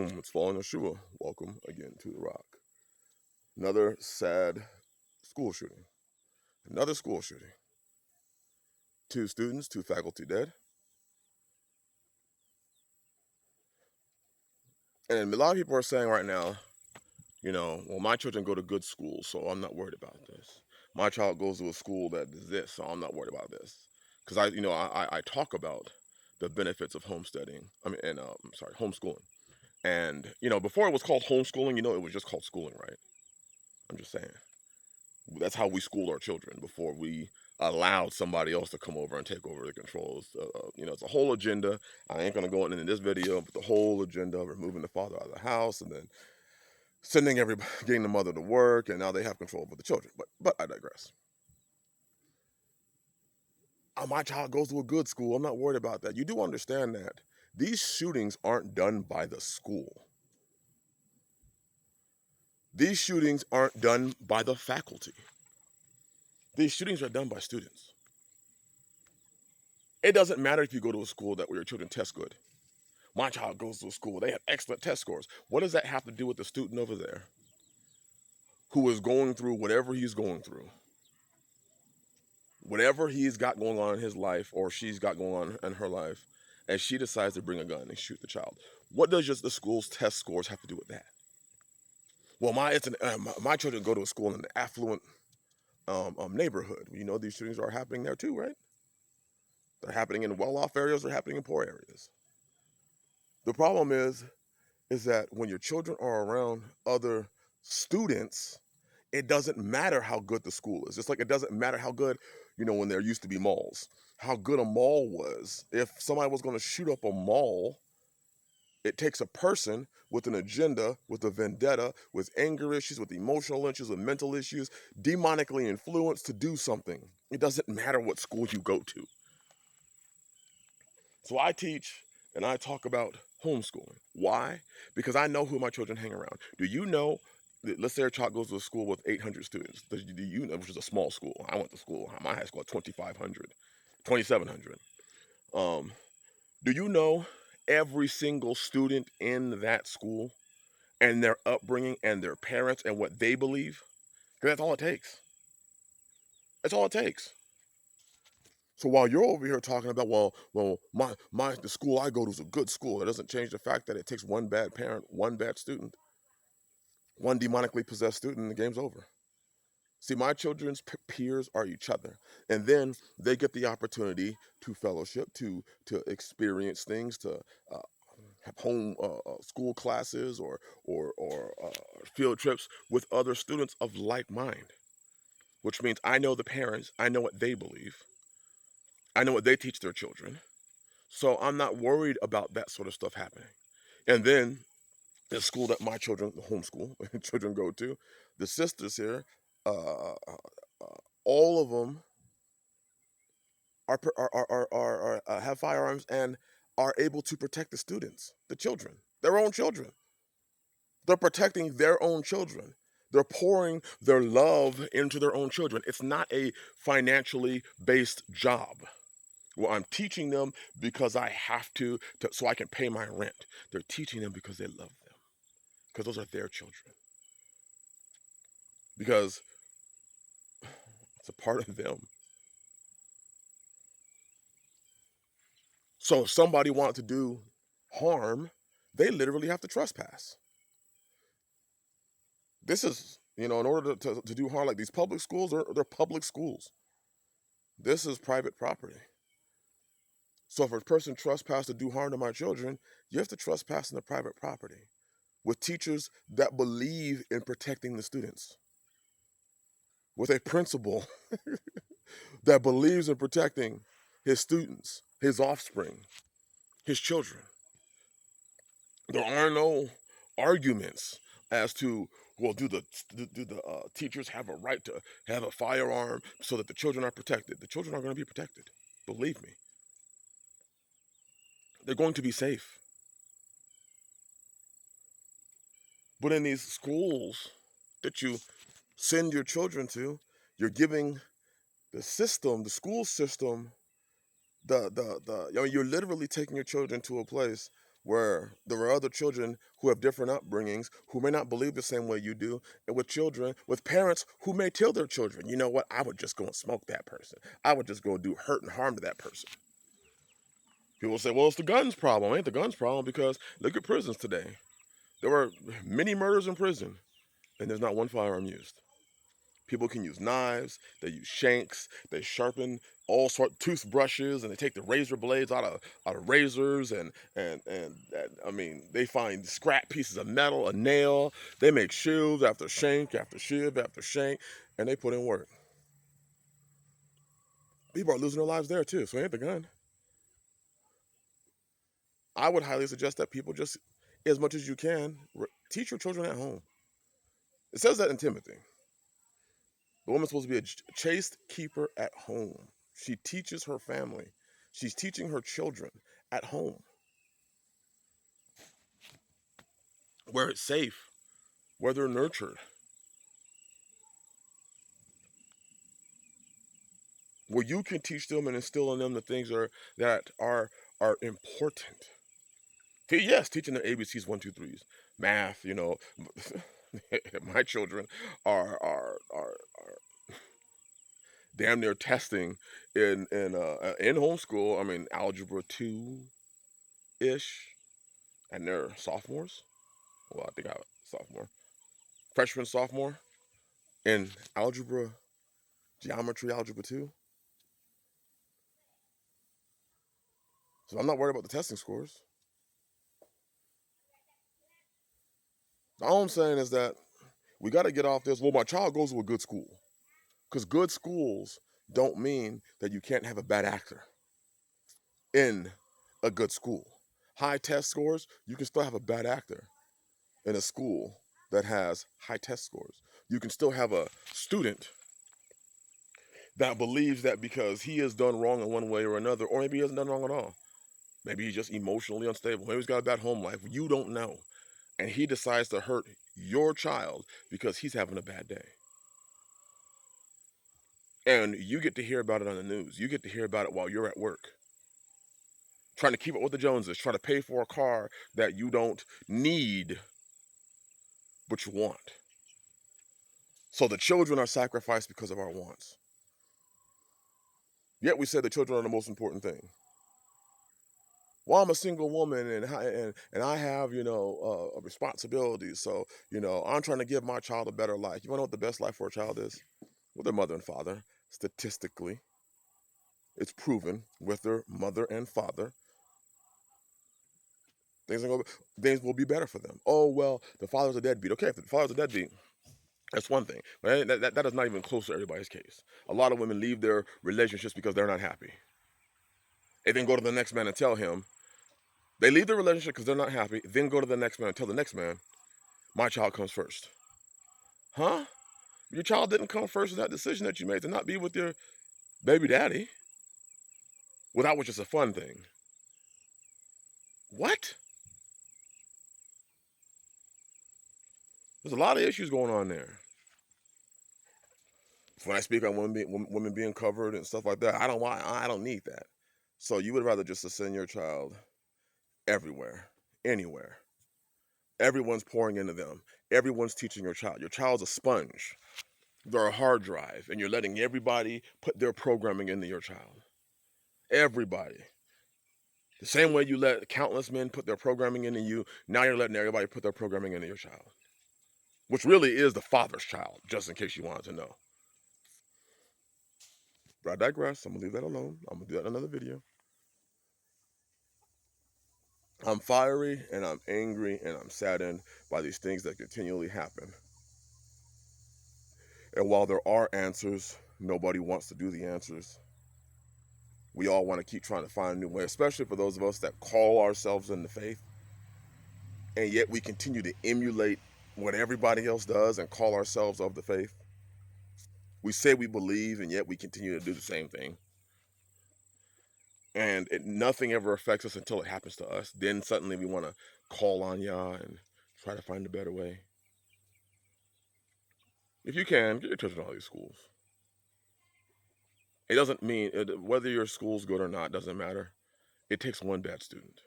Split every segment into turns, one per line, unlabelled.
Shalom, it's Fallen Yeshua. Welcome again to the Rock. Another sad school shooting. Another school shooting. 2 students, 2 faculty dead. And a lot of people are saying right now, well, my children go to good schools, so I'm not worried about this. My child goes to a school that is this, so I'm not worried about this. Because I talk about the benefits of homesteading. Homeschooling. And before it was called homeschooling, it was just called schooling, right? I'm just saying. That's how we schooled our children before we allowed somebody else to come over and take over the controls. It's a whole agenda. I ain't gonna go into this video, but the whole agenda of removing the father out of the house and then sending everybody, getting the mother to work, and now they have control over the children. But I digress. My child goes to a good school. I'm not worried about that. You do understand that these shootings aren't done by the school. These shootings aren't done by the faculty. These shootings are done by students. It doesn't matter if you go to a school where your children test good. My child goes to a school, they have excellent test scores. What does that have to do with the student over there who is going through whatever he's going through? Whatever he's got going on in his life or she's got going on in her life, and she decides to bring a gun and shoot the child. What does just the school's test scores have to do with that? Well, my children go to a school in an affluent neighborhood. These shootings are happening there too, right? They're happening in well-off areas, they're happening in poor areas. The problem is that when your children are around other students, it doesn't matter how good the school is. Just like it doesn't matter how good, when there used to be malls, how good a mall was. If somebody was going to shoot up a mall, it takes a person with an agenda, with a vendetta, with anger issues, with emotional issues, with mental issues, demonically influenced to do something. It doesn't matter what school you go to. So I teach and I talk about homeschooling. Why? Because I know who my children hang around. Do you know? Let's say a child goes to a school with 800 students. Do you know, which is a small school? I went to school. My high school had 2,500, 2,700. Do you know every single student in that school and their upbringing and their parents and what they believe? Because that's all it takes. That's all it takes. So while you're over here talking about, the school I go to is a good school, it doesn't change the fact that it takes one bad parent, one bad student, one demonically possessed student, and the game's over. See, my children's peers are each other, and then they get the opportunity to fellowship, to experience things, to have home school classes or field trips with other students of like mind. Which means I know the parents, I know what they believe, I know what they teach their children. So I'm not worried about that sort of stuff happening. And then the school that my children, the homeschool children go to, the sisters here, uh, all of them have firearms and are able to protect the students, the children, their own children. They're protecting their own children. They're pouring their love into their own children. It's not a financially based job. Well, I'm teaching them because I have to so I can pay my rent. They're teaching them because they love them, because those are their children, because it's a part of them. So if somebody wants to do harm, they literally have to trespass. This is, in order to do harm, like these public schools, they're public schools. This is private property. So if a person trespasses to do harm to my children, you have to trespass in the private property with teachers that believe in protecting the students, with a principal that believes in protecting his students, his offspring, his children. There are no arguments as to, well, do the teachers have a right to have a firearm so that the children are protected? The children are going to be protected. Believe me, they're going to be safe. But in these schools that you send your children to, you're giving the system, the school system, you're literally taking your children to a place where there are other children who have different upbringings, who may not believe the same way you do, and with children, with parents who may tell their children, you know what, I would just go and smoke that person. I would just go do hurt and harm to that person. People say, well, it's the guns problem. It ain't the guns problem because look at prisons today. There were many murders in prison, and there's not one firearm used. People can use knives, they use shanks, they sharpen all sort of toothbrushes, and they take the razor blades out of razors, and I mean they find scrap pieces of metal, a nail. They make shields after shank after shiv after shank, and they put in work. People are losing their lives there too, so it ain't the gun. I would highly suggest that people just, as much as you can, teach your children at home. It says that in Timothy. The woman's supposed to be a chaste keeper at home. She teaches her family. She's teaching her children at home where it's safe, where they're nurtured, where you can teach them and instill in them the things that are important. Yes, teaching the ABCs, one, two, threes, math. My children are damn near testing in homeschool. I mean, algebra 2 ish, and they're sophomores. Well, I think I sophomore, freshman, sophomore in algebra, geometry, algebra 2. So I'm not worried about the testing scores. All I'm saying is that we got to get off this. Well, my child goes to a good school, because good schools don't mean that you can't have a bad actor in a good school. High test scores, you can still have a bad actor in a school that has high test scores. You can still have a student that believes that because he has done wrong in one way or another, or maybe he hasn't done wrong at all. Maybe he's just emotionally unstable. Maybe he's got a bad home life. You don't know. And he decides to hurt your child because he's having a bad day. And you get to hear about it on the news. You get to hear about it while you're at work, trying to keep up with the Joneses, trying to pay for a car that you don't need, but you want. So the children are sacrificed because of our wants. Yet we say the children are the most important thing. Well, I'm a single woman and I have, a responsibility. So, I'm trying to give my child a better life. You want to know what the best life for a child is? With their mother and father. Statistically, it's proven with their mother and father, things, are gonna, things will be better for them. Oh, well, the father's a deadbeat. Okay, if the father's a deadbeat, that's one thing. But that is not even close to everybody's case. A lot of women leave their relationships because they're not happy. They then go to the next man and tell him, they leave the relationship because they're not happy, then go to the next man and tell the next man, my child comes first. Huh? Your child didn't come first in that decision that you made to not be with your baby daddy. Well, that was just a fun thing. What? There's a lot of issues going on there. When I speak on women being covered and stuff like that, I don't need that. So you would rather just to send your child everywhere, anywhere. Everyone's pouring into them. Everyone's teaching your child. Your child's a sponge. They're a hard drive, and you're letting everybody put their programming into your child. Everybody. The same way you let countless men put their programming into you, now you're letting everybody put their programming into your child, which really is the father's child, just in case you wanted to know. But I digress. I'm going to leave that alone. I'm going to do that in another video. I'm fiery and I'm angry and I'm saddened by these things that continually happen. And while there are answers, nobody wants to do the answers. We all want to keep trying to find a new way, especially for those of us that call ourselves in the faith. And yet we continue to emulate what everybody else does and call ourselves of the faith. We say we believe, and yet we continue to do the same thing. And nothing ever affects us until it happens to us. Then suddenly we want to call on Yah and try to find a better way. If you can, get your children to all these schools. It doesn't mean whether your school's good or not, doesn't matter. It takes one bad student.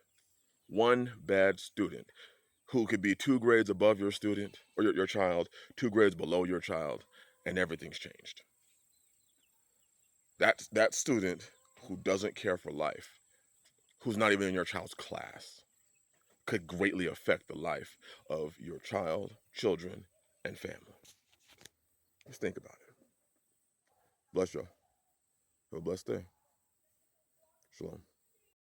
One bad student who could be 2 grades above your student or your child, 2 grades below your child, and everything's changed. That student who doesn't care for life, who's not even in your child's class, could greatly affect the life of your child, children, and family. Just think about it. Bless you. Have a blessed day. Shalom.